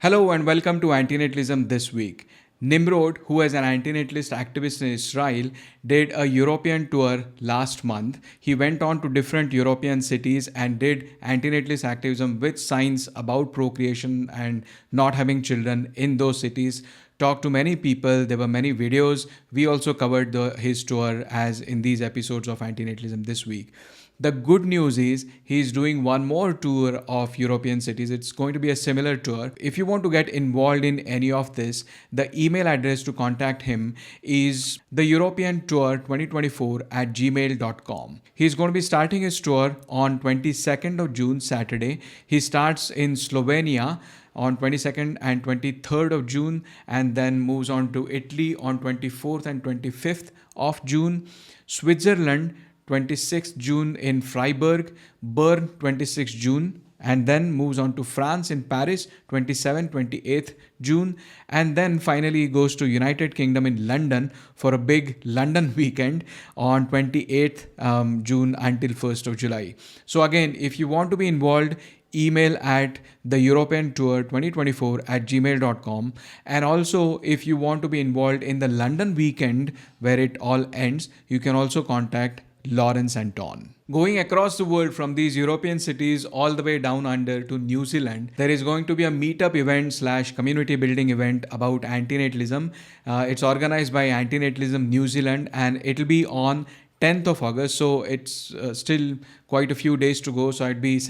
Hello and welcome to Antinatalism this week. Nimrod, who is an antinatalist activist in Israel, did a European tour last month. He went on to different European cities and did antinatalist activism with signs about procreation and not having children in those cities. Talked to many people, there were many videos. We also covered his tour as in these episodes of Antinatalism this week. The good news is he's doing one more tour of European cities. It's going to be a similar tour. If you want to get involved in any of this, the email address to contact him is the European Tour 2024 at gmail.com. He's going to be starting his tour on 22nd of June, Saturday. He starts in Slovenia on 22nd and 23rd of June and then moves on to Italy on 24th and 25th of June, Switzerland 26th June in Freiburg, Bern 26th June, and then moves on to France in Paris 27th 28th June, and then finally goes to United Kingdom in London for a big London weekend on 28th June until 1st of July. So again, if you want to be involved, email at the European Tour 2024 at gmail.com. And also, if you want to be involved in the London weekend where it all ends, you can also contact Lawrence and Ton. Going across the world from these European cities all the way down under to New Zealand, there is going to be a meetup event / community building event about antinatalism. It's organized by Antinatalism New Zealand and it'll be on 10th of August, so it's still quite a few days to go. So I'd be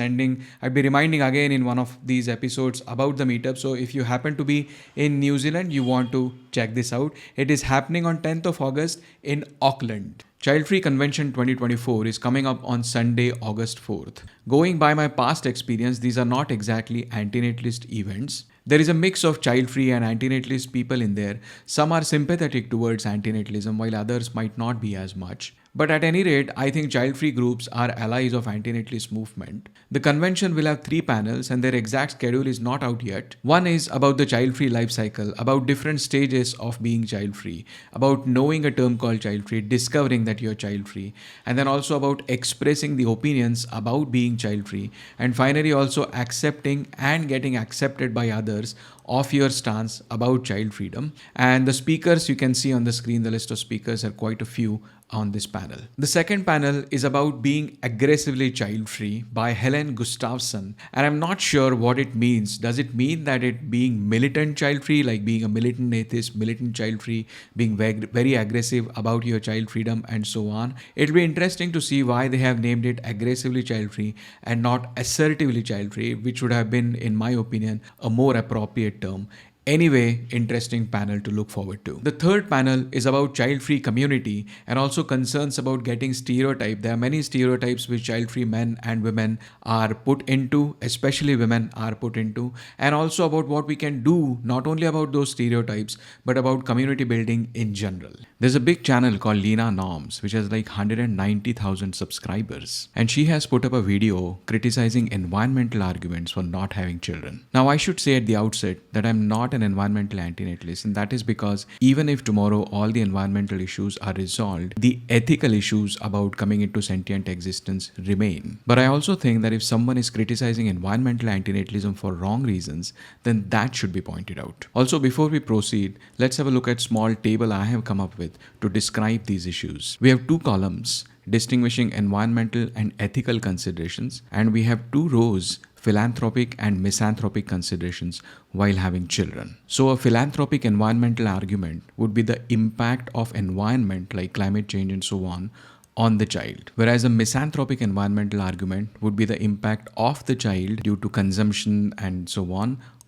reminding again in one of these episodes about the meetup. So if you happen to be in New Zealand, you want to check this out. It is happening on 10th of August in Auckland. Childfree Convention 2024 is coming up on Sunday, August 4th. Going by my past experience, these are not exactly antinatalist events. There is a mix of child-free and antinatalist people in there. Some are sympathetic towards antinatalism while others might not be as much. But at any rate, I think child-free groups are allies of antinatalist movement. The convention will have 3 panels and their exact schedule is not out yet. One is about the child-free life cycle, about different stages of being child-free, about knowing a term called child-free, discovering that you're child-free, and then also about expressing the opinions about being child-free, and finally also accepting and getting accepted by others of your stance about child freedom. And the speakers you can see on the screen, the list of speakers are quite a few on this panel. The second panel is about being aggressively child-free by Helen Gustafsson, and I'm not sure what it means. Does it mean that it being militant child-free, like being a militant atheist, militant child-free, being very aggressive about your child freedom and so on? It'll be interesting to see why they have named it aggressively child-free and not assertively child-free, which would have been, in my opinion, a more appropriate term. Anyway, interesting panel to look forward to. The third panel is about child-free community and also concerns about getting stereotyped. There are many stereotypes which child-free men and women are put into, especially women are put into, and also about what we can do, not only about those stereotypes, but about community building in general. There's a big channel called Lena Norms, which has like 190,000 subscribers. And she has put up a video criticizing environmental arguments for not having children. Now, I should say at the outset that I'm not an environmental antinatalist, and that is because even if tomorrow all the environmental issues are resolved, the ethical issues about coming into sentient existence remain. But I also think that if someone is criticizing environmental antinatalism for wrong reasons, then that should be pointed out. Also, before we proceed, let's have a look at small table I have come up with to describe these issues. We have 2 columns distinguishing environmental and ethical considerations, and we have 2 rows, philanthropic and misanthropic considerations while having children. So a philanthropic environmental argument would be the impact of environment like climate change and so on the child. Whereas a misanthropic environmental argument would be the impact of the child due to consumption and so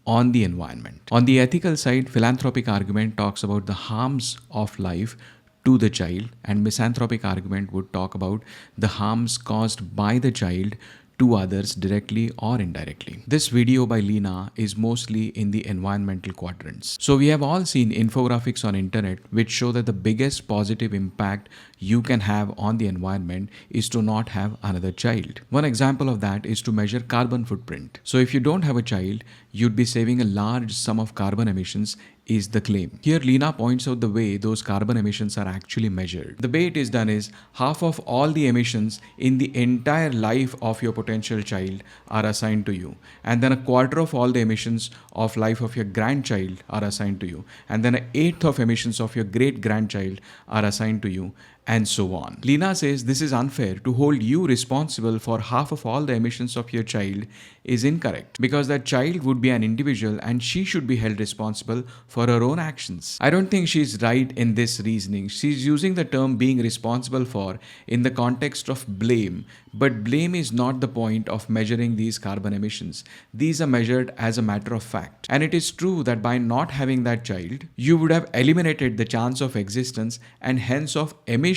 on the environment. On the ethical side, philanthropic argument talks about the harms of life to the child, and misanthropic argument would talk about the harms caused by the child to others directly or indirectly. This video by Lena is mostly in the environmental quadrants. So we have all seen infographics on internet which show that the biggest positive impact you can have on the environment is to not have another child. One example of that is to measure carbon footprint. So if you don't have a child, you'd be saving a large sum of carbon emissions, is the claim. Here Lena points out the way those carbon emissions are actually measured. The way it is done is half of all the emissions in the entire life of your potential child are assigned to you, and then a quarter of all the emissions of life of your grandchild are assigned to you, and then an eighth of emissions of your great grandchild are assigned to you, and so on. Lena says this is unfair. To hold you responsible for half of all the emissions of your child is incorrect, because that child would be an individual and she should be held responsible for her own actions. I don't think she's right in this reasoning. She's using the term being responsible for in the context of blame, but blame is not the point of measuring these carbon emissions. These are measured as a matter of fact. And it is true that by not having that child, you would have eliminated the chance of existence and hence of emissions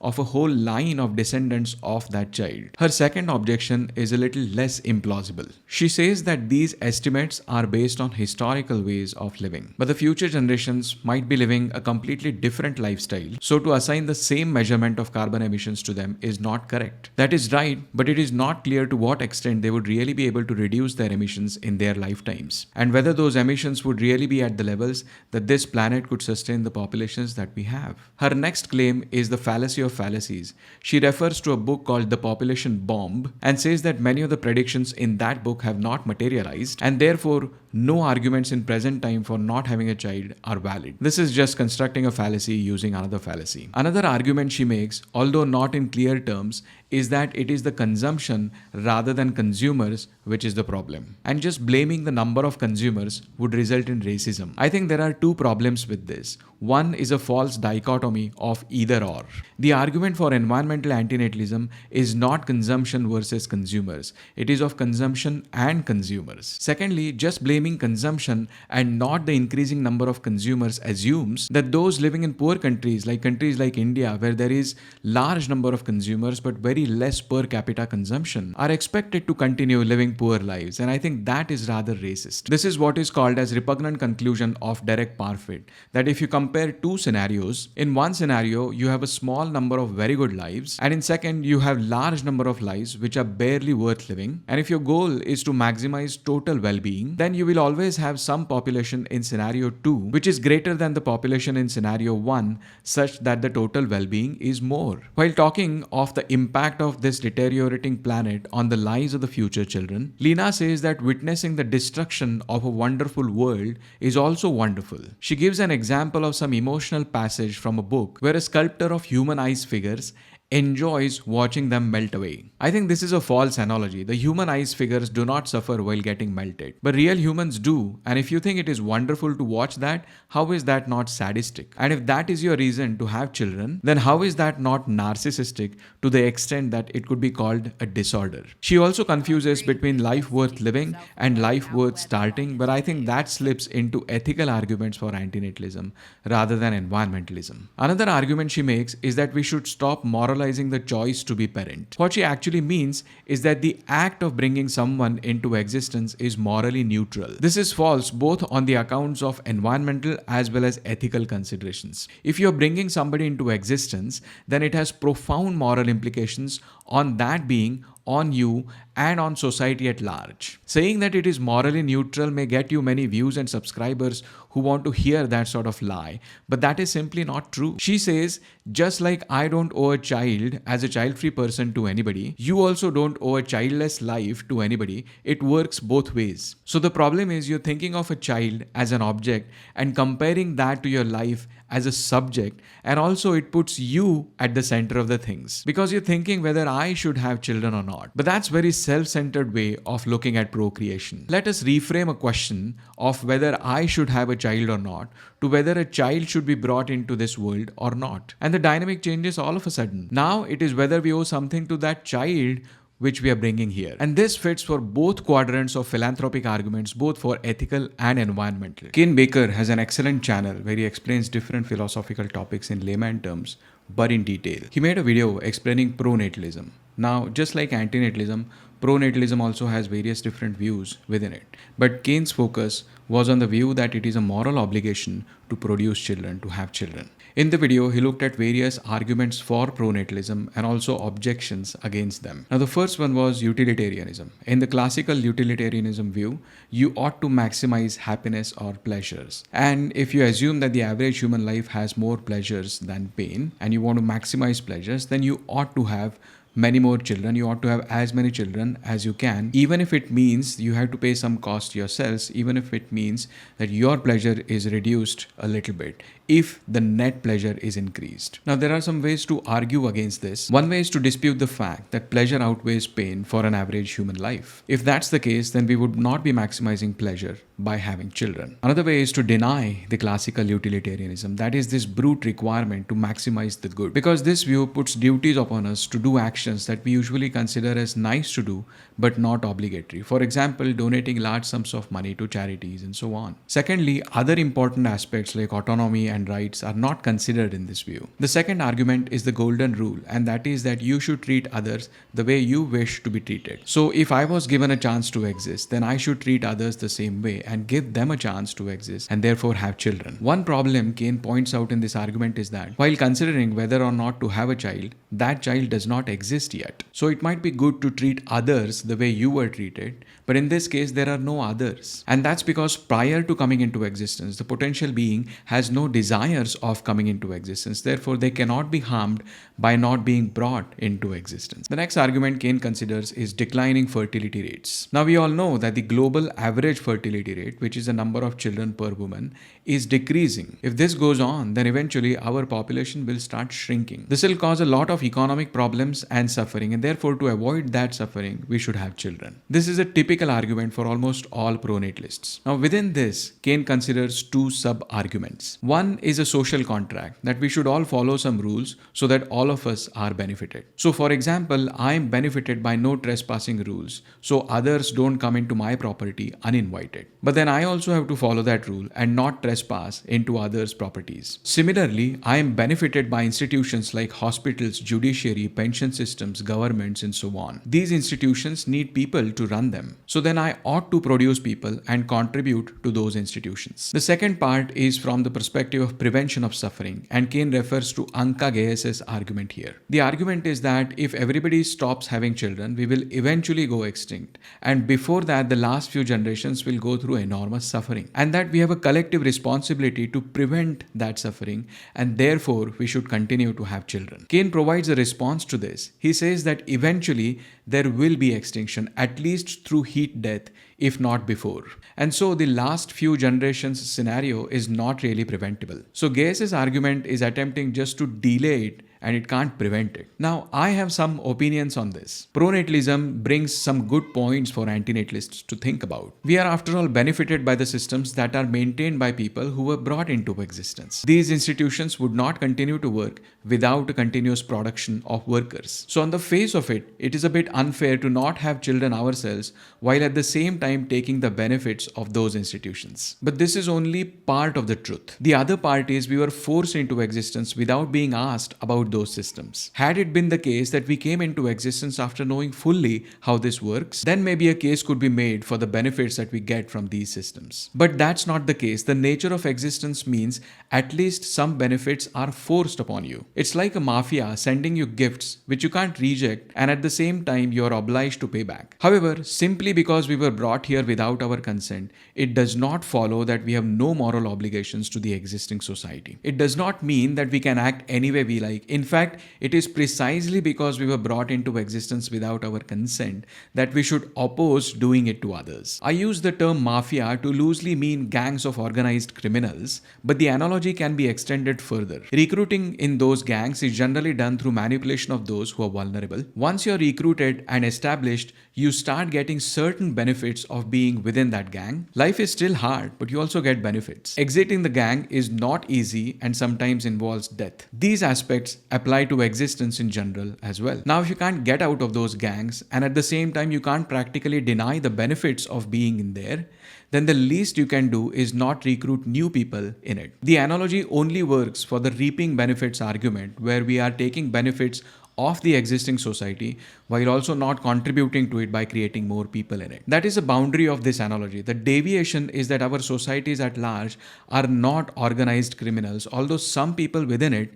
of a whole line of descendants of that child. Her second objection is a little less implausible. She says that these estimates are based on historical ways of living, but the future generations might be living a completely different lifestyle, so to assign the same measurement of carbon emissions to them is not correct. That is right, but it is not clear to what extent they would really be able to reduce their emissions in their lifetimes, and whether those emissions would really be at the levels that this planet could sustain the populations that we have. Her next claim is the fallacy of fallacies. She refers to a book called The Population Bomb and says that many of the predictions in that book have not materialized, and therefore no arguments in present time for not having a child are valid. This is just constructing a fallacy using another fallacy. Another argument she makes, although not in clear terms, is that it is the consumption rather than consumers which is the problem. And just blaming the number of consumers would result in racism. I think there are two problems with this. One is a false dichotomy of either or. The argument for environmental antinatalism is not consumption versus consumers. It is of consumption and consumers. Secondly, just blaming consumption and not the increasing number of consumers assumes that those living in poor countries like India, where there is large number of consumers but very less per capita consumption, are expected to continue living poor lives, and I think that is rather racist. This is what is called as repugnant conclusion of Derek Parfit, that if you compare two scenarios, in one scenario you have a small number of very good lives, and in second you have large number of lives which are barely worth living, and if your goal is to maximize total well-being, then you will always have some population in scenario 2 which is greater than the population in scenario 1, such that the total well-being is more. While talking of the impact of this deteriorating planet on the lives of the future children, Lena says that witnessing the destruction of a wonderful world is also wonderful. She gives an example of some emotional passage from a book where a sculptor of human ice figures enjoys watching them melt away. I think this is a false analogy. The human ice figures do not suffer while getting melted, but real humans do, and if you think it is wonderful to watch that, how is that not sadistic? And if that is your reason to have children, then how is that not narcissistic to the extent that it could be called a disorder? She also confuses between life worth living and life worth starting, but I think that slips into ethical arguments for antinatalism rather than environmentalism. Another argument she makes is that we should stop moralizing the choice to be parent. What she actually means is that the act of bringing someone into existence is morally neutral. This is false both on the accounts of environmental as well as ethical considerations. If you're bringing somebody into existence, then it has profound moral implications on that being, on you, and on society at large. Saying that it is morally neutral may get you many views and subscribers who want to hear that sort of lie, but that is simply not true. She says, just like I don't owe a child as a child-free person to anybody, you also don't owe a childless life to anybody. It works both ways. So the problem is you're thinking of a child as an object and comparing that to your life as a subject, and also it puts you at the center of the things because you're thinking whether I should have children or not. But that's very self-centered way of looking at procreation. Let us reframe a question of whether I should have a child or not to whether a child should be brought into this world or not, and the dynamic changes all of a sudden. Now it is whether we owe something to that child which we are bringing here. And this fits for both quadrants of philanthropic arguments, both for ethical and environmental. Ken Baker has an excellent channel where he explains different philosophical topics in layman terms, but in detail. He made a video explaining pronatalism. Now, just like antinatalism, pronatalism also has various different views within it. But Kane's focus was on the view that it is a moral obligation to produce children, to have children. In the video, he looked at various arguments for pronatalism and also objections against them. Now, the first one was utilitarianism. In the classical utilitarianism view, you ought to maximize happiness or pleasures. And if you assume that the average human life has more pleasures than pain, and you want to maximize pleasures, then you ought to have many more children. You ought to have as many children as you can, even if it means you have to pay some cost yourselves, even if it means that your pleasure is reduced a little bit, if the net pleasure is increased. Now, there are some ways to argue against this. One way is to dispute the fact that pleasure outweighs pain for an average human life. If that's the case, then we would not be maximizing pleasure by having children. Another way is to deny the classical utilitarianism, that is this brute requirement to maximize the good, because this view puts duties upon us to do actions that we usually consider as nice to do but not obligatory. For example, donating large sums of money to charities and so on. Secondly, other important aspects like autonomy and rights are not considered in this view. The second argument is the golden rule, and that is that you should treat others the way you wish to be treated. So if I was given a chance to exist, then I should treat others the same way and give them a chance to exist and therefore have children. One problem Kane points out in this argument is that while considering whether or not to have a child, that child does not exist yet. So it might be good to treat others the way you were treated, but in this case there are no others. And that's because prior to coming into existence, the potential being has no desires of coming into existence. Therefore, they cannot be harmed by not being brought into existence. The next argument Kane considers is declining fertility rates. Now, we all know that the global average fertility rate, which is the number of children per woman, is decreasing. If this goes on, then eventually our population will start shrinking. This will cause a lot of economic problems and suffering, and therefore to avoid that suffering, we should have children. This is a typical argument for almost all pronatalists. Now, within this, Kane considers two sub-arguments. One is a social contract, that we should all follow some rules so that all of us are benefited. So, for example, I am benefited by no trespassing rules, so others don't come into my property uninvited. But then I also have to follow that rule and not trespass into others' properties. Similarly, I am benefited by institutions like hospitals, judiciary, pension systems, governments, and so on. These institutions need people to run them. So then I ought to produce people and contribute to those institutions. The second part is from the perspective of prevention of suffering, and Kane refers to Anka Gayes's argument here. The argument is that if everybody stops having children, we will eventually go extinct. And before that, the last few generations will go through enormous suffering. And that we have a collective responsibility to prevent that suffering, and therefore we should continue to have children. Kane provides a response to this. He says that eventually there will be extinction, at least through heat death, if not before. And so the last few generations scenario is not really preventable. So Gayes's argument is attempting just to delay it, and it can't prevent it. Now, I have some opinions on this. Pronatalism brings some good points for antinatalists to think about. We are, after all, benefited by the systems that are maintained by people who were brought into existence. These institutions would not continue to work without a continuous production of workers. So on the face of it, it is a bit unfair to not have children ourselves while at the same time taking the benefits of those institutions. But this is only part of the truth. The other part is we were forced into existence without being asked about those systems. Had it been the case that we came into existence after knowing fully how this works, then maybe a case could be made for the benefits that we get from these systems. But that's not the case. The nature of existence means at least some benefits are forced upon you. It's like a mafia sending you gifts which you can't reject, and at the same time you're obliged to pay back. However, simply because we were brought here without our consent, it does not follow that we have no moral obligations to the existing society. It does not mean that we can act any way we like. In fact, it is precisely because we were brought into existence without our consent that we should oppose doing it to others. I use the term mafia to loosely mean gangs of organized criminals, but the analogy can be extended further. Recruiting in those gangs is generally done through manipulation of those who are vulnerable. Once you're recruited and established, you start getting certain benefits of being within that gang. Life is still hard, but you also get benefits. Exiting the gang is not easy and sometimes involves death. These aspects apply to existence in general as well. Now, if you can't get out of those gangs and at the same time you can't practically deny the benefits of being in there, then the least you can do is not recruit new people in it. The analogy only works for the reaping benefits argument, where we are taking benefits of the existing society while also not contributing to it by creating more people in it. That is the boundary of this analogy. The deviation is that our societies at large are not organized criminals, although some people within it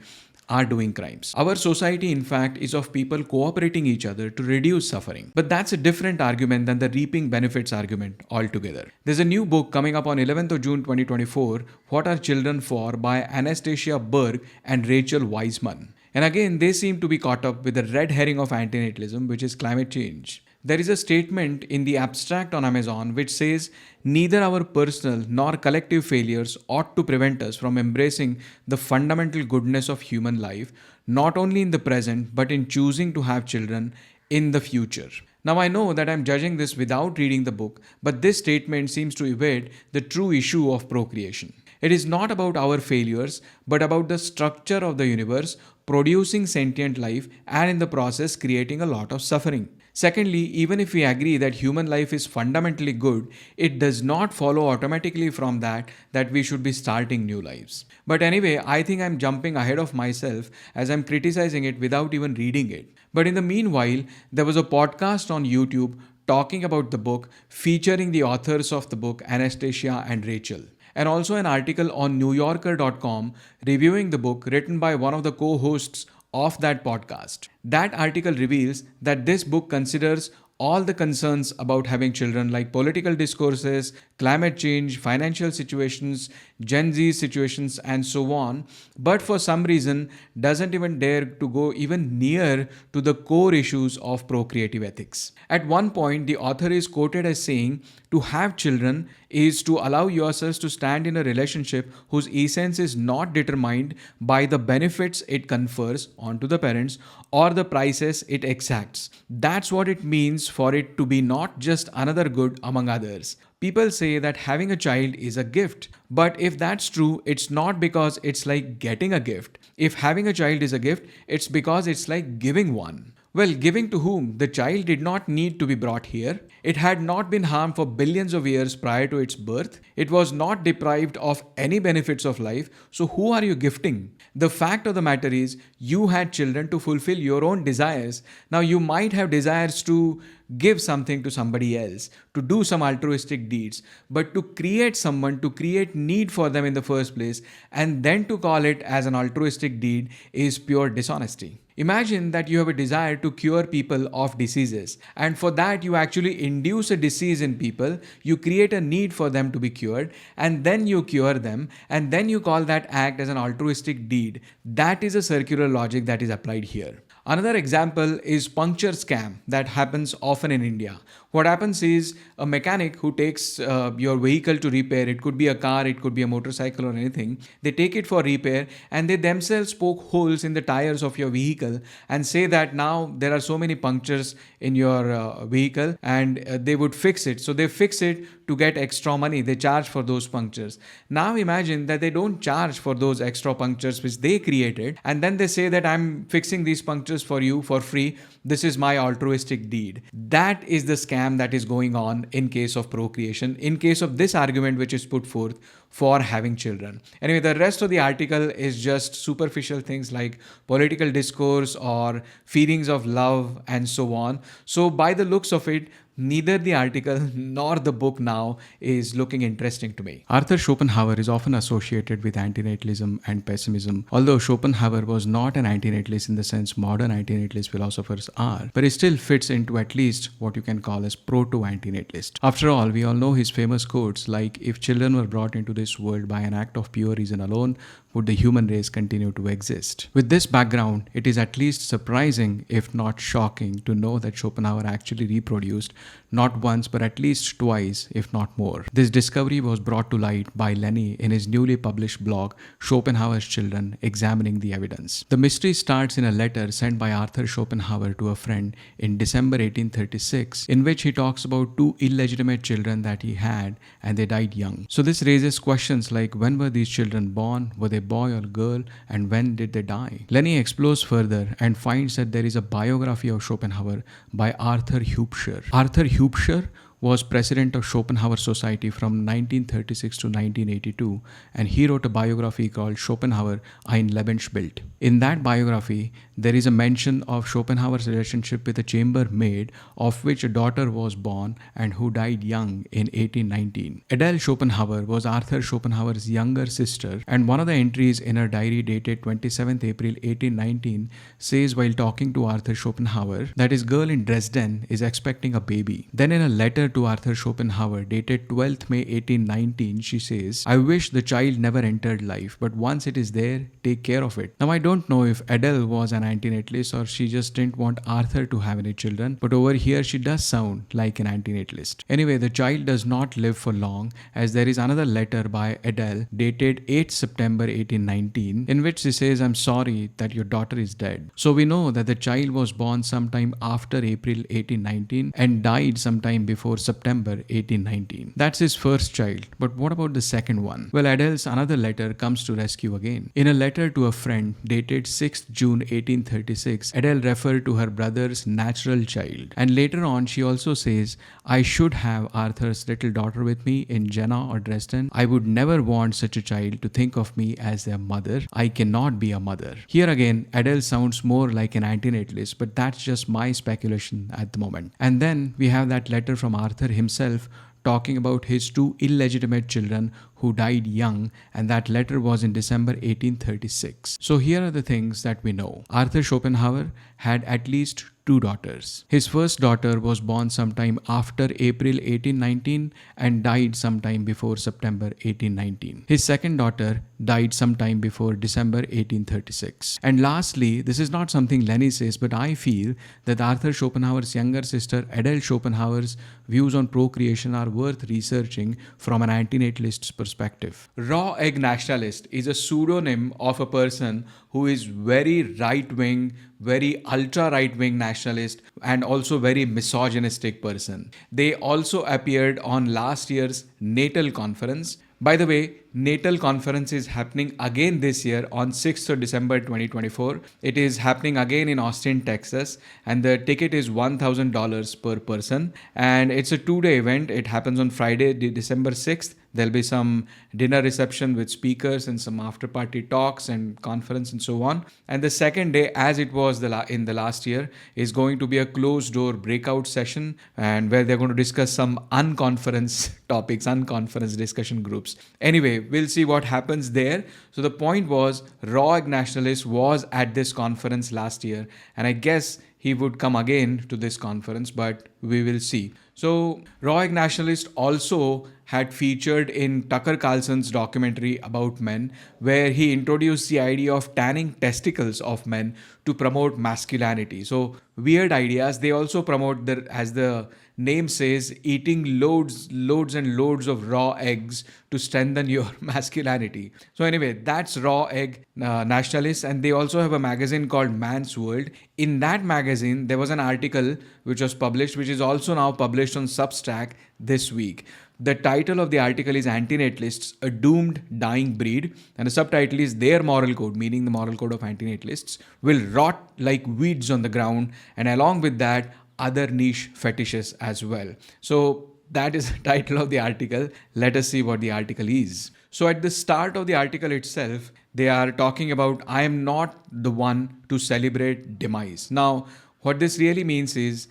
are doing crimes. Our society, in fact, is of people cooperating each other to reduce suffering. But that's a different argument than the reaping benefits argument altogether. There's a new book coming up on 11th of June 2024, What Are Children For? By Anastasia Berg and Rachel Wiseman. And again, they seem to be caught up with the red herring of antinatalism, which is climate change. There is a statement in the abstract on Amazon which says, neither our personal nor collective failures ought to prevent us from embracing the fundamental goodness of human life, not only in the present, but in choosing to have children in the future. Now, I know that I'm judging this without reading the book, but this statement seems to evade the true issue of procreation. It is not about our failures, but about the structure of the universe producing sentient life and in the process creating a lot of suffering. Secondly, even if we agree that human life is fundamentally good, it does not follow automatically from that we should be starting new lives. But anyway, I think I'm jumping ahead of myself as I'm criticizing it without even reading it. But in the meanwhile, there was a podcast on YouTube talking about the book, featuring the authors of the book, Anastasia and Rachel. And also an article on NewYorker.com reviewing the book written by one of the co-hosts of that podcast. That article reveals that this book considers all the concerns about having children, like political discourses, climate change, financial situations, Gen Z situations, and so on, but for some reason doesn't even dare to go even near to the core issues of procreative ethics. At one point, the author is quoted as saying, to have children is to allow yourselves to stand in a relationship whose essence is not determined by the benefits it confers onto the parents or the prices it exacts. That's what it means for it to be not just another good among others. People say that having a child is a gift, but if that's true, it's not because it's like getting a gift. If having a child is a gift, it's because it's like giving one. Well, giving to whom? The child did not need to be brought here. It had not been harmed for billions of years prior to its birth. It was not deprived of any benefits of life. So who are you gifting? The fact of the matter is, you had children to fulfill your own desires. Now you might have desires to give something to somebody else, to do some altruistic deeds, but to create someone, to create need for them in the first place, and then to call it as an altruistic deed is pure dishonesty. Imagine that you have a desire to cure people of diseases, and for that you actually induce a disease in people, you create a need for them to be cured, and then you cure them, and then you call that act as an altruistic deed. That is a circular logic that is applied here. Another example is puncture scam that happens often in India. What happens is a mechanic who takes your vehicle to repair, it could be a car, it could be a motorcycle or anything, they take it for repair and they themselves poke holes in the tires of your vehicle and say that now there are so many punctures in your vehicle and they would fix it. So they fix it to get extra money. They charge for those punctures. Now imagine that they don't charge for those extra punctures which they created, and then they say that I'm fixing these punctures for you for free. This is my altruistic deed. That is the scam that is going on in case of procreation, in case of this argument which is put forth for having children. Anyway, the rest of the article is just superficial things like political discourse or feelings of love and so on. So by the looks of it, neither the article nor the book now is looking interesting to me. Arthur Schopenhauer is often associated with antinatalism and pessimism, although Schopenhauer was not an antinatalist in the sense modern antinatalist philosophers are, but he still fits into at least what you can call as proto-antinatalist. After all, we all know his famous quotes like, if children were brought into this world by an act of pure reason alone, would the human race continue to exist? With this background, it is at least surprising, if not shocking, to know that Schopenhauer actually reproduced not once but at least twice, if not more. This discovery was brought to light by Lenny in his newly published blog, Schopenhauer's Children, Examining the Evidence. The mystery starts in a letter sent by Arthur Schopenhauer to a friend in December 1836, in which he talks about two illegitimate children that he had and they died young. So this raises questions like, when were these children born? Were they boy or girl? And when did they die? Lenny explores further and finds that there is a biography of Schopenhauer by Arthur Hubscher. Arthur Hubscher was president of Schopenhauer Society from 1936 to 1982, and he wrote a biography called Schopenhauer Ein Lebensbild. In that biography, there is a mention of Schopenhauer's relationship with a chambermaid, of which a daughter was born and who died young in 1819. Adele Schopenhauer was Arthur Schopenhauer's younger sister, and one of the entries in her diary dated 27th April 1819 says, while talking to Arthur Schopenhauer, that his girl in Dresden is expecting a baby. Then in a letter to Arthur Schopenhauer dated 12th May 1819, she says, I wish the child never entered life, but once it is there, take care of it. Now I don't know if Adele was an antinatalist or she just didn't want Arthur to have any children, but over here she does sound like an antinatalist. Anyway, the child does not live for long, as there is another letter by Adele dated 8th September 1819 in which she says, I'm sorry that your daughter is dead. So we know that the child was born sometime after April 1819 and died sometime before September 1819. That's his first child. But what about the second one? Well, Adele's another letter comes to rescue again. In a letter to a friend dated 6th June 1836, Adele referred to her brother's natural child. And later on, she also says, I should have Arthur's little daughter with me in Jena or Dresden. I would never want such a child to think of me as their mother. I cannot be a mother. Here again, Adele sounds more like an antinatalist, but that's just my speculation at the moment. And then we have that letter from Arthur himself talking about his two illegitimate children who died young, and that letter was in December 1836. So here are the things that we know. Arthur Schopenhauer had at least two daughters. His first daughter was born sometime after April 1819 and died sometime before September 1819. His second daughter died sometime before December 1836. And lastly, this is not something Lenny says, but I feel that Arthur Schopenhauer's younger sister Adele Schopenhauer's views on procreation are worth researching from an antinatalist's perspective. Raw egg nationalist is a pseudonym of a person who is very right-wing, very ultra right-wing nationalist, and also very misogynistic person. They also appeared on last year's Natal conference. By the way, Natal conference is happening again this year on 6th of December 2024. It is happening again in Austin, Texas, and the ticket is $1,000 per person. And it's a 2-day event. It happens on Friday, December 6th. There'll be some dinner reception with speakers and some after party talks and conference and so on. And the second day, as it was in the last year, is going to be a closed door breakout session, and where they're going to discuss some unconference topics, unconference discussion groups. Anyway, we'll see what happens there. So the point was, Raw Egg Nationalist was at this conference last year, and I guess he would come again to this conference, but we will see. So Raw Egg Nationalist also had featured in Tucker Carlson's documentary about men, where he introduced the idea of tanning testicles of men to promote masculinity. So weird ideas. They also promote, as the name says, eating loads and loads of raw eggs to strengthen your masculinity. So anyway, that's Raw Egg Nationalists. And they also have a magazine called Man's World. In that magazine, there was an article which was published, which is also now published on Substack this week. The title of the article is Antinatalists, a Doomed Dying Breed, and the subtitle is Their Moral Code, meaning the moral code of antinatalists, will rot like weeds on the ground, and along with that, other niche fetishes as well. So that is the title of the article. Let us see what the article is. So at the start of the article itself, they are talking about, I am not the one to celebrate demise. Now, what this really means is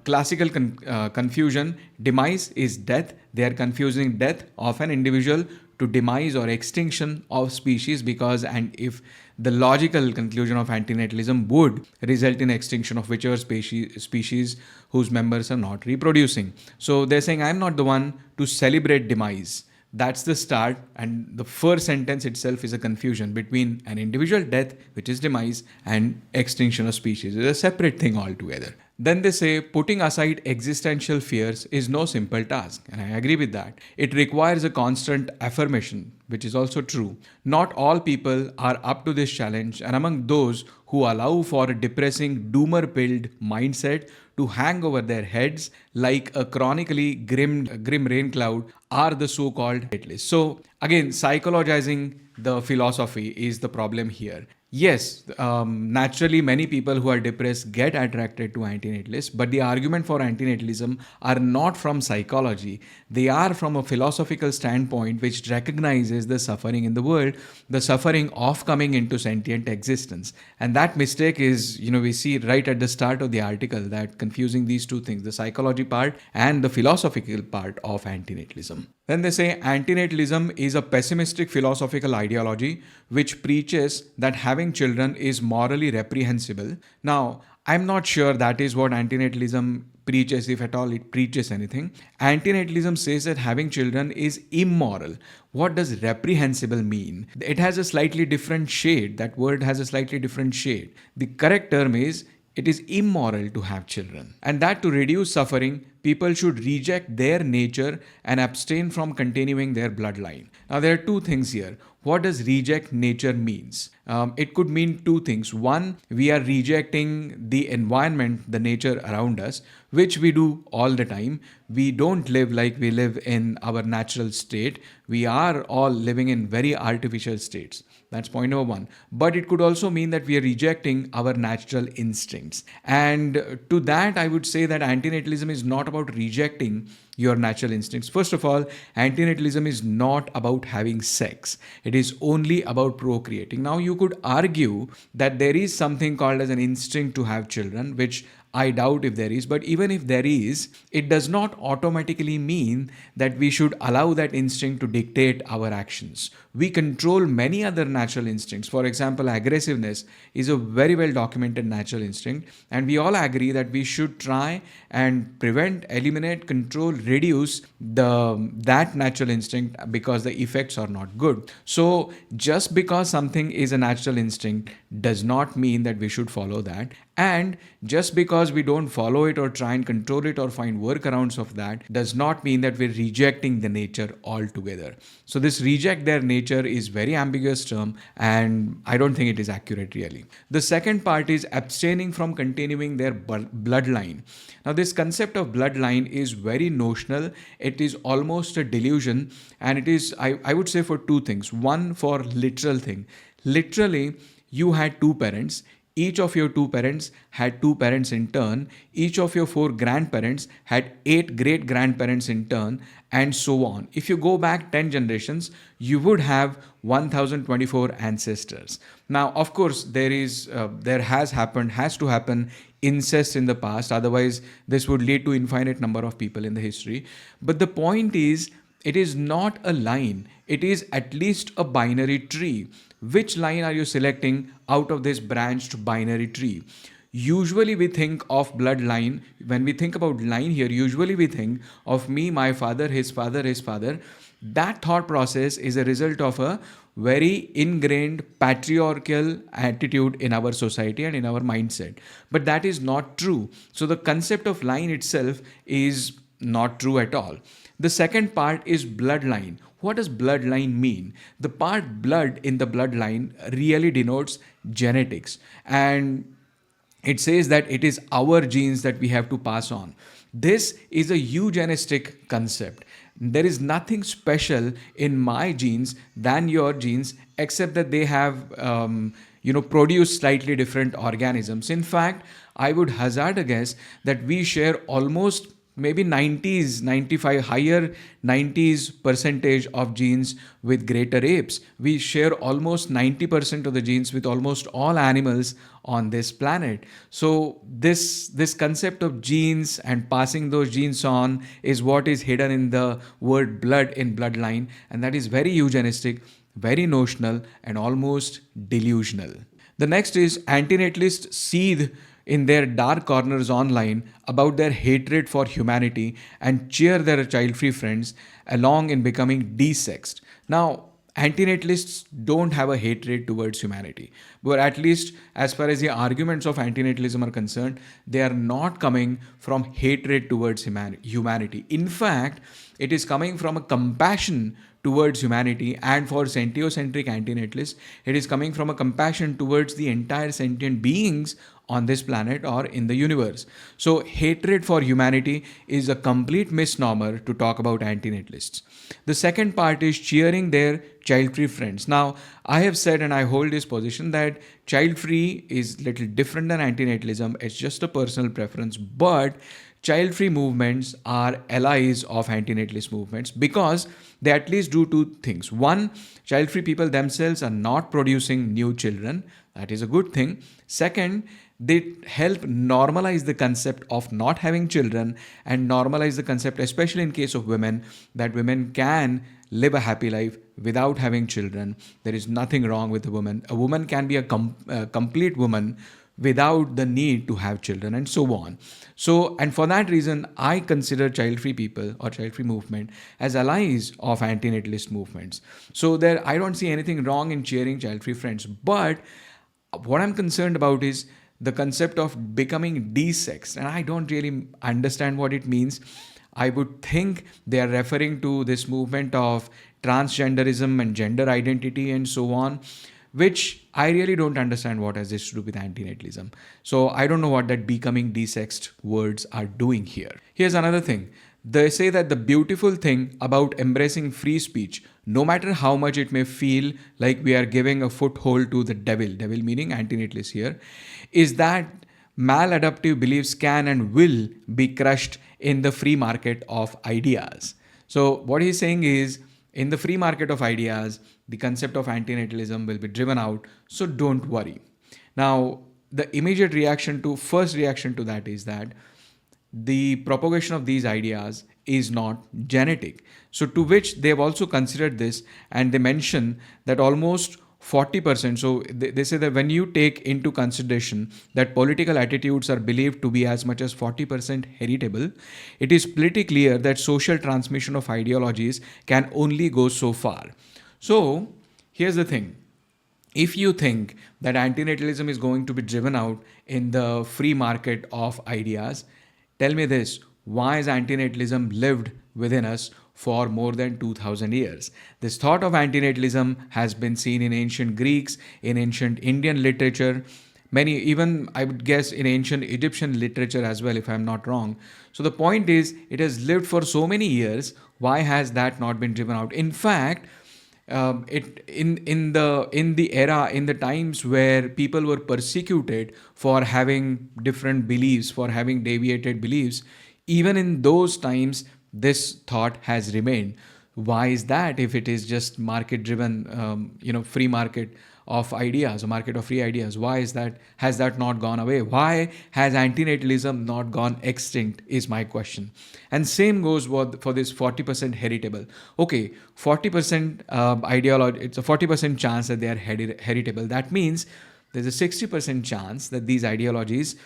classical confusion. Demise is death. They are confusing death of an individual to demise or extinction of species, because, and if the logical conclusion of antinatalism would result in extinction of whichever species whose members are not reproducing. So they're saying, I'm not the one to celebrate demise. That's the start, and the first sentence itself is a confusion between an individual death, which is demise, and extinction of species. It's a separate thing altogether. Then they say, putting aside existential fears is no simple task, and I agree with that. It requires a constant affirmation, which is also true. Not all people are up to this challenge, and among those who allow for a depressing, doomer-pilled mindset to hang over their heads like a chronically grim rain cloud are the so-called fatalists. So again, psychologizing the philosophy is the problem here. Yes, naturally, many people who are depressed get attracted to antinatalists, but the argument for antinatalism are not from psychology. They are from a philosophical standpoint which recognizes the suffering in the world, the suffering of coming into sentient existence. And that mistake is, we see right at the start of the article that confusing these two things, the psychology part and the philosophical part of antinatalism. Then they say antinatalism is a pessimistic philosophical ideology which preaches that having children is morally reprehensible. Now, I'm not sure that is what antinatalism preaches, if at all it preaches anything. Antinatalism says that having children is immoral. What does reprehensible mean? It has a slightly different shade. That word has a slightly different shade. The correct term is it is immoral to have children. And that to reduce suffering, people should reject their nature and abstain from continuing their bloodline. Now, there are two things here. What does reject nature means? It could mean two things. One, we are rejecting the environment, the nature around us, which we do all the time. We don't live like we live in our natural state. We are all living in very artificial states. That's point number one. But it could also mean that we are rejecting our natural instincts. And to that, I would say that antinatalism is not about rejecting your natural instincts. First of all, antinatalism is not about having sex. It is only about procreating. Now, you could argue that there is something called as an instinct to have children, which I doubt if there is, but even if there is, it does not automatically mean that we should allow that instinct to dictate our actions. We control many other natural instincts. For example, aggressiveness is a very well documented natural instinct, and we all agree that we should try and prevent, eliminate, control, reduce that natural instinct because the effects are not good. So just because something is a natural instinct does not mean that we should follow that. And just because we don't follow it or try and control it or find workarounds of that does not mean that we're rejecting the nature altogether. So this reject their nature is very ambiguous term, and I don't think it is accurate really. The second part is abstaining from continuing their bloodline. Now this concept of bloodline is very notional. It is almost a delusion, and it is, I would say, for two things. One, for literal thing. Literally, you had two parents. Each of your two parents had two parents in turn. Each of your four grandparents had 8 great grandparents in turn, and so on. If you go back 10 generations, you would have 1024 ancestors. Now, of course, there has to happen incest in the past. Otherwise, this would lead to infinite number of people in the history. But the point is, it is not a line. It is at least a binary tree. Which line are you selecting out of this branched binary tree? Usually we think of bloodline. When we think about line here, usually we think of me, my father, his father, his father. That thought process is a result of a very ingrained patriarchal attitude in our society and in our mindset. But that is not true. So the concept of line itself is not true at all. The second part is bloodline. What does bloodline mean? The part blood in the bloodline really denotes genetics, and it says that it is our genes that we have to pass on. This is a eugenistic concept. There is nothing special in my genes than your genes, except that they have produced slightly different organisms. In fact, I would hazard a guess that we share almost maybe 90s, 95, higher 90s percentage of genes with greater apes. We share almost 90% of the genes with almost all animals on this planet. So this concept of genes and passing those genes on is what is hidden in the word blood in bloodline, and that is very eugenistic, very notional, and almost delusional. The next is antinatalists seethe in their dark corners online about their hatred for humanity and cheer their child-free friends along in becoming desexed. Now, antinatalists don't have a hatred towards humanity, but at least as far as the arguments of antinatalism are concerned, they are not coming from hatred towards humanity. In fact, it is coming from a compassion towards humanity, and for sentiocentric antinatalists, it is coming from a compassion towards the entire sentient beings on this planet or in the universe. So hatred for humanity is a complete misnomer to talk about antinatalists. The second part is cheering their child-free friends. Now, I have said and I hold this position that child-free is little different than antinatalism. It's just a personal preference, but child-free movements are allies of antinatalist movements because they at least do two things. One, child-free people themselves are not producing new children. That is a good thing. Second, they help normalize the concept of not having children and normalize the concept, especially in case of women, that women can live a happy life without having children. There is nothing wrong with a woman. A woman can be a complete woman without the need to have children and so on. So, and for that reason, I consider child-free people or child-free movement as allies of antinatalist movements. So there, I don't see anything wrong in cheering child-free friends. But what I'm concerned about is the concept of becoming desexed, and I don't really understand what it means. I would think they are referring to this movement of transgenderism and gender identity and so on, which I really don't understand what has this to do with antinatalism. So I don't know what that becoming desexed words are doing here. Here's another thing. They say that the beautiful thing about embracing free speech, no matter how much it may feel like we are giving a foothold to the devil meaning antinatalist here, is that maladaptive beliefs can and will be crushed in the free market of ideas. So what he's saying is, in the free market of ideas, the concept of antinatalism will be driven out, so don't worry. Now, the immediate first reaction to that is that the propagation of these ideas is not genetic. So to which they've also considered this, and they mention that almost 40%. So they say that when you take into consideration that political attitudes are believed to be as much as 40% heritable, it is pretty clear that social transmission of ideologies can only go so far. So here's the thing. If you think that antinatalism is going to be driven out in the free market of ideas, tell me this: why has antinatalism lived within us for more than 2000 years? This thought of antinatalism has been seen in ancient Greeks, in ancient Indian literature, many, even I would guess in ancient Egyptian literature as well, if I'm not wrong. So the point is, it has lived for so many years. Why has that not been driven out? In fact, in the times where people were persecuted for having different beliefs, for having deviated beliefs, even in those times, this thought has remained. Why is that? If it is just market driven, free market of ideas, a market of free ideas, why is that? Has that not gone away? Why has antinatalism not gone extinct is my question. And same goes for this 40% heritable. Okay, 40% ideology, it's a 40% chance that they are heritable. That means there's a 60% chance that these ideologies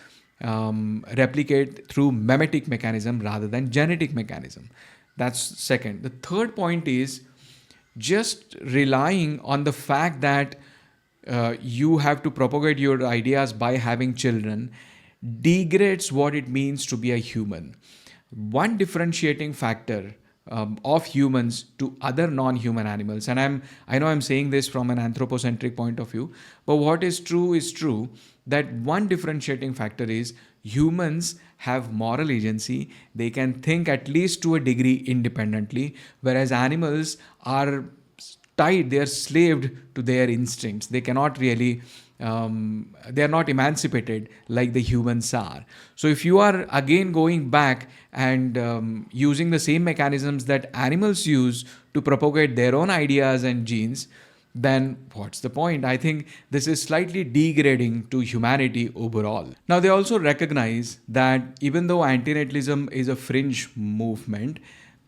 replicate through memetic mechanism rather than genetic mechanism. That's second. The third point is just relying on the fact that you have to propagate your ideas by having children degrades what it means to be a human. One differentiating factor of humans to other non-human animals, and I know I'm saying this from an anthropocentric point of view, but what is true, that one differentiating factor is humans have moral agency. They can think at least to a degree independently, whereas animals are tied, they are slaved to their instincts. They cannot really, they are not emancipated like the humans are. So if you are again going back and using the same mechanisms that animals use to propagate their own ideas and genes, then what's the point? I think this is slightly degrading to humanity overall. Now, they also recognize that even though antinatalism is a fringe movement,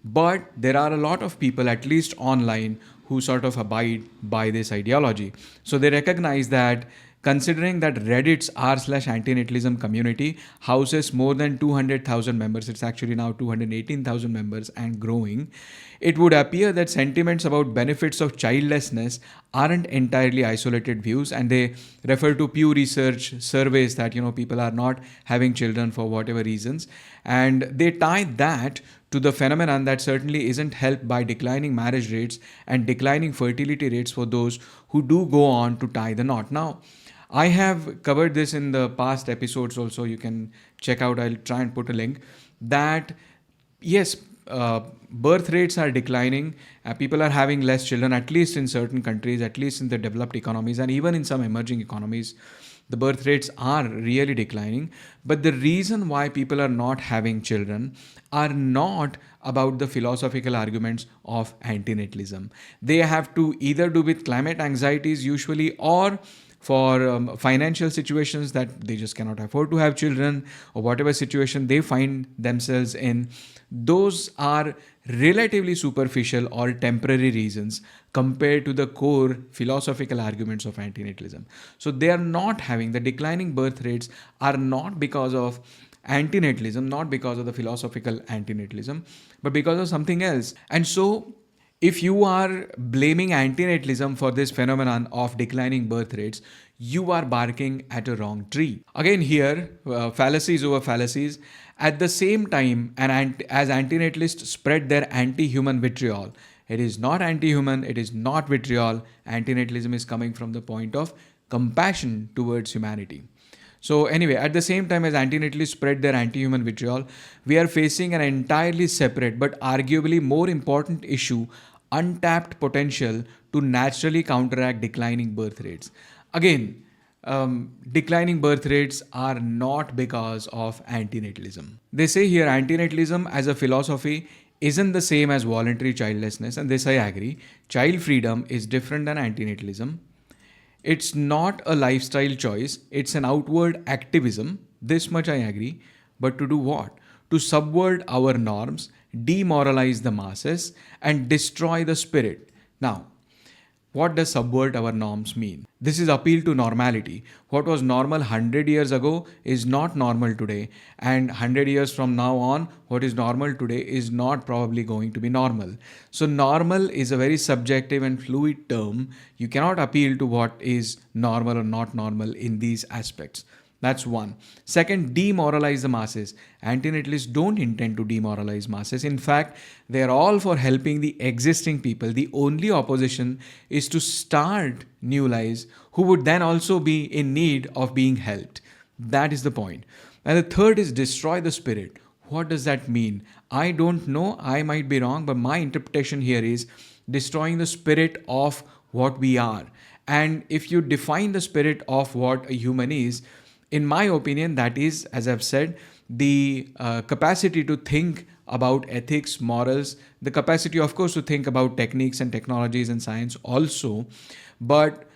but there are a lot of people, at least online, who sort of abide by this ideology. So they recognize that considering that Reddit's r/antinatalism community houses more than 200,000 members, it's actually now 218,000 members and growing, it would appear that sentiments about benefits of childlessness aren't entirely isolated views, and they refer to Pew Research surveys that people are not having children for whatever reasons, and they tie that to the phenomenon that certainly isn't helped by declining marriage rates and declining fertility rates for those who do go on to tie the knot. Now, I have covered this in the past episodes also. You can check out, I'll try and put a link. That yes, birth rates are declining. People are having less children, at least in certain countries, at least in the developed economies, and even in some emerging economies. The birth rates are really declining. But the reason why people are not having children are not about the philosophical arguments of antinatalism. They have to either do with climate anxieties, usually, or for financial situations that they just cannot afford to have children, or whatever situation they find themselves in. Those are relatively superficial or temporary reasons compared to the core philosophical arguments of antinatalism. So they are not having the declining birth rates are not because of antinatalism, not because of the philosophical antinatalism, but because of something else. And so if you are blaming antinatalism for this phenomenon of declining birth rates, you are barking at a wrong tree. Again, here, fallacies over fallacies. At the same time, as antinatalists spread their anti-human vitriol, it is not anti-human, it is not vitriol. Antinatalism is coming from the point of compassion towards humanity. So anyway, at the same time as antinatalists spread their anti-human vitriol, we are facing an entirely separate but arguably more important issue, untapped potential to naturally counteract declining birth rates. Again, declining birth rates are not because of antinatalism. They say here antinatalism as a philosophy isn't the same as voluntary childlessness, and this I agree. Child freedom is different than antinatalism. It's not a lifestyle choice, it's an outward activism. This much I agree. But to do what? To subvert our norms, demoralize the masses, and destroy the spirit. Now, what does subvert our norms mean? This is appeal to normality. What was normal 100 years ago is not normal today. And 100 years from now on, what is normal today is not probably going to be normal. So normal is a very subjective and fluid term. You cannot appeal to what is normal or not normal in these aspects. That's one. Second, demoralize the masses. Antinatalists don't intend to demoralize masses. In fact, they are all for helping the existing people. The only opposition is to start new lives who would then also be in need of being helped. That is the point. And the third is destroy the spirit. What does that mean? I don't know. I might be wrong, but my interpretation here is destroying the spirit of what we are. And if you define the spirit of what a human is, in my opinion, that is, as I've said, the capacity to think about ethics, morals, the capacity, of course, to think about techniques and technologies and science also. But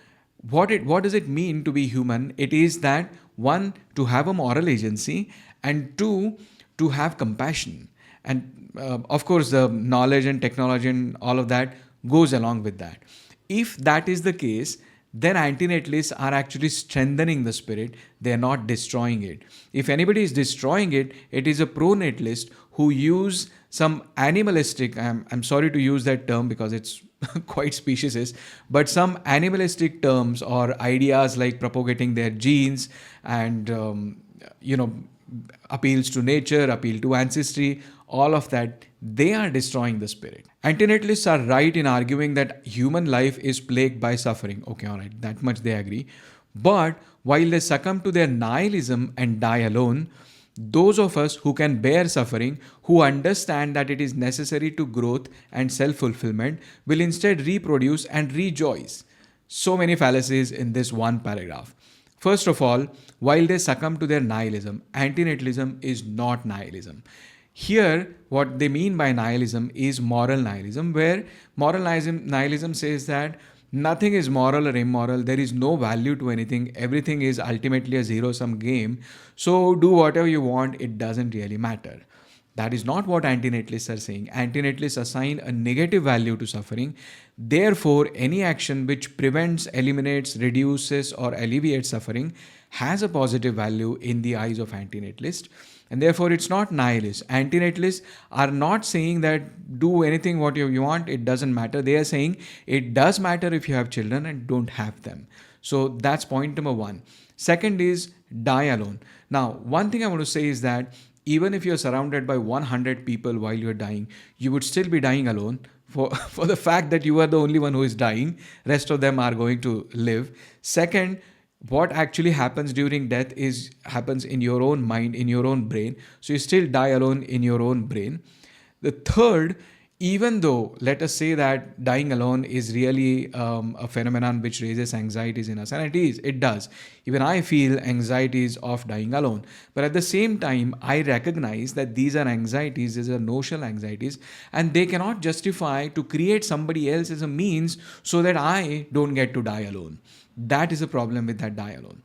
what does it mean to be human? It is that, one, to have a moral agency, and two, to have compassion. And of course, the knowledge and technology and all of that goes along with that. If that is the case, then antinatalists are actually strengthening the spirit. They are not destroying it. If anybody is destroying it, it is a pronatalist who use some animalistic, I'm sorry to use that term because it's quite specious, but some animalistic terms or ideas like propagating their genes and, appeals to nature, appeal to ancestry, all of that, they are destroying the spirit. Antinatalists are right in arguing that human life is plagued by suffering. Okay, all right, that much they agree. But while they succumb to their nihilism and die alone, those of us who can bear suffering, who understand that it is necessary to growth and self-fulfillment, will instead reproduce and rejoice. So many fallacies in this one paragraph. First of all, while they succumb to their nihilism, antinatalism is not nihilism. Here, what they mean by nihilism is moral nihilism, where moral nihilism says that nothing is moral or immoral, there is no value to anything, everything is ultimately a zero-sum game, so do whatever you want, it doesn't really matter. That is not what antinatalists are saying. Antinatalists assign a negative value to suffering. Therefore, any action which prevents, eliminates, reduces, or alleviates suffering has a positive value in the eyes of antinatalists. And therefore, it's not nihilist. Antinatalists are not saying that do anything what you want, it doesn't matter. They are saying it does matter if you have children and don't have them. So that's point number one. Second is die alone. Now, one thing I want to say is that even if you're surrounded by 100 people while you're dying, you would still be dying alone for the fact that you are the only one who is dying. Rest of them are going to live. Second, what actually happens during death is happens in your own mind, in your own brain. So you still die alone in your own brain. The third, even though let us say that dying alone is really a phenomenon which raises anxieties in us, and it does. Even I feel anxieties of dying alone. But at the same time, I recognize that these are anxieties, these are notional anxieties, and they cannot justify to create somebody else as a means so that I don't get to die alone. That is a problem with that die alone.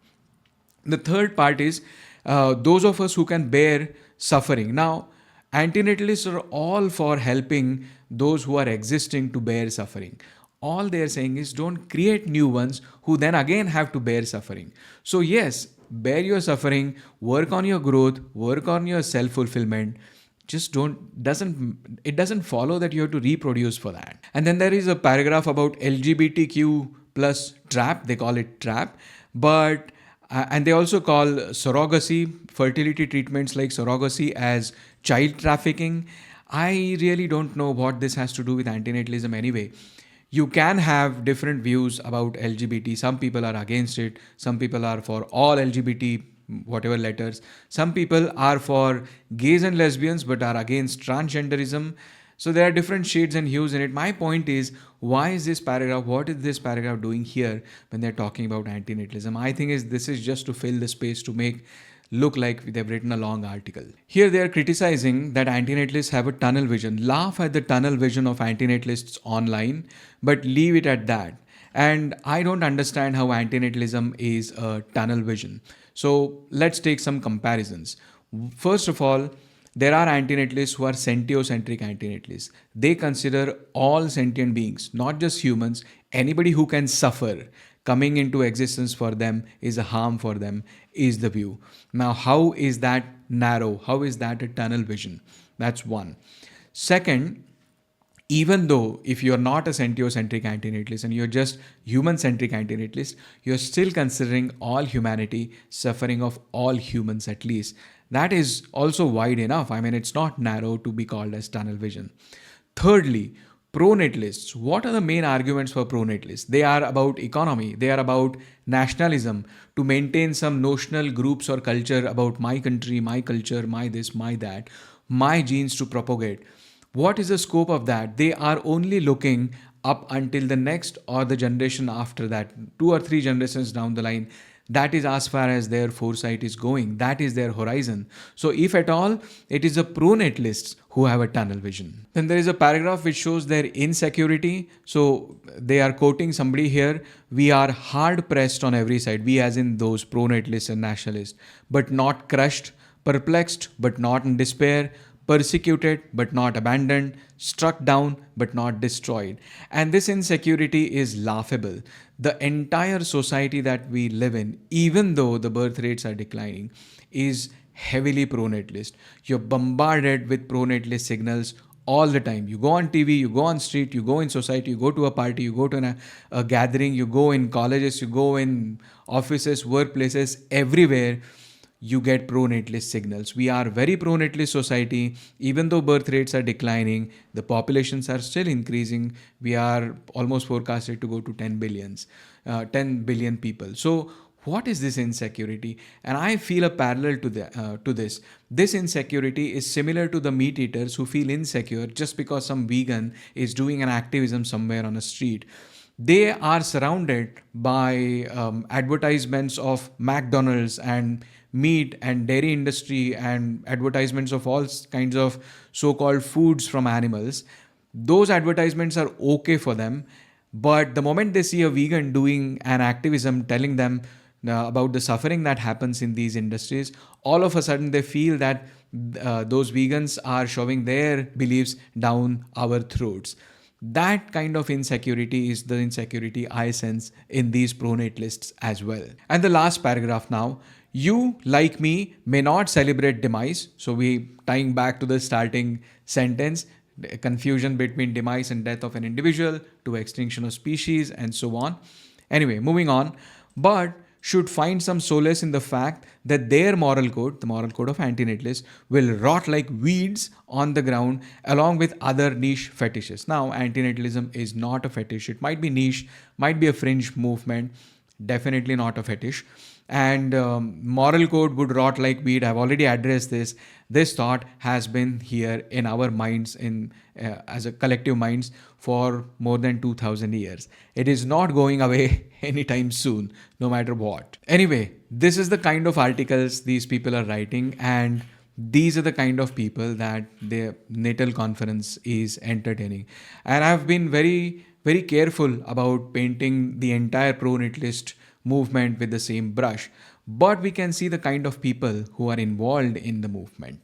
The third part is those of us who can bear suffering. Now, antinatalists are all for helping those who are existing to bear suffering. All they are saying is don't create new ones who then again have to bear suffering. So, yes, bear your suffering, work on your growth, work on your self fulfillment. Just doesn't follow that you have to reproduce for that. And then there is a paragraph about LGBTQ plus trap. They call it trap, but and they also call surrogacy, fertility treatments like surrogacy, as child trafficking. I really don't know what this has to do with antinatalism anyway. You can have different views about LGBT. Some people are against it. Some people are for all LGBT, whatever letters. Some people are for gays and lesbians but are against transgenderism. So there are different shades and hues in it. My point is, why is this paragraph, what is this paragraph doing here when they're talking about antinatalism? I think this is just to fill the space to make look like they've written a long article. Here they are criticizing that antinatalists have a tunnel vision. Laugh at the tunnel vision of antinatalists online, but leave it at that. And I don't understand how antinatalism is a tunnel vision. So let's take some comparisons. First of all, there are antinatalists who are sentiocentric antinatalists. They consider all sentient beings, not just humans, anybody who can suffer. Coming into existence for them is a harm for them, is the view. Now, how is that narrow? How is that a tunnel vision? That's one. Second, even though if you're not a sentiocentric antinatalist and you're just human-centric antinatalist, you're still considering all humanity, suffering of all humans at least. That is also wide enough. I mean, it's not narrow to be called as tunnel vision. Thirdly, pronatalists. What are the main arguments for pronatalists? They are about economy. They are about nationalism, to maintain some notional groups or culture about my country, my culture, my this, my that, my genes to propagate. What is the scope of that? They are only looking up until the next or the generation after that, 2 or 3 generations down the line. That is as far as their foresight is going. That is their horizon. So if at all, it is the pronatalists who have a tunnel vision. Then there is a paragraph which shows their insecurity. So they are quoting somebody here. We are hard pressed on every side. We as in those pronatalists and nationalists, but not crushed, perplexed, but not in despair, persecuted but not abandoned, struck down but not destroyed. And this insecurity is laughable. The entire society that we live in, even though the birth rates are declining, is heavily pronatalist. You're bombarded with pronatalist signals all the time. You go on TV, you go on street, you go in society, you go to a party, you go to a gathering, you go in colleges, you go in offices, workplaces, everywhere. You get pronatalist signals. We are very pronatalist society. Even though birth rates are declining, the populations are still increasing. We are almost forecasted to go to 10 billion people. So what is this insecurity? And I feel a parallel to this. This insecurity is similar to the meat eaters who feel insecure just because some vegan is doing an activism somewhere on a street. They are surrounded by advertisements of McDonald's and meat and dairy industry and advertisements of all kinds of so-called foods from animals. Those advertisements are okay for them, but the moment they see a vegan doing an activism telling them about the suffering that happens in these industries, all of a sudden they feel that those vegans are shoving their beliefs down our throats. That kind of insecurity is the insecurity I sense in these pronatalists as well. And the last paragraph now. You, like me, may not celebrate demise. So we tying back to the starting sentence, confusion between demise and death of an individual to extinction of species and so on. Anyway, moving on. But should find some solace in the fact that their moral code, the moral code of antinatalists, will rot like weeds on the ground along with other niche fetishes. Now, antinatalism is not a fetish. It might be niche, might be a fringe movement. definitely not a fetish. And moral code would rot like weed. I've already addressed this. This thought has been here in our minds, in as a collective minds, for more than 2000 years. It is not going away anytime soon, no matter what. Anyway, this is the kind of articles these people are writing, and these are the kind of people that the natal conference is entertaining. And I've been very careful about painting the entire pro-natalist movement with the same brush, but we can see the kind of people who are involved in the movement.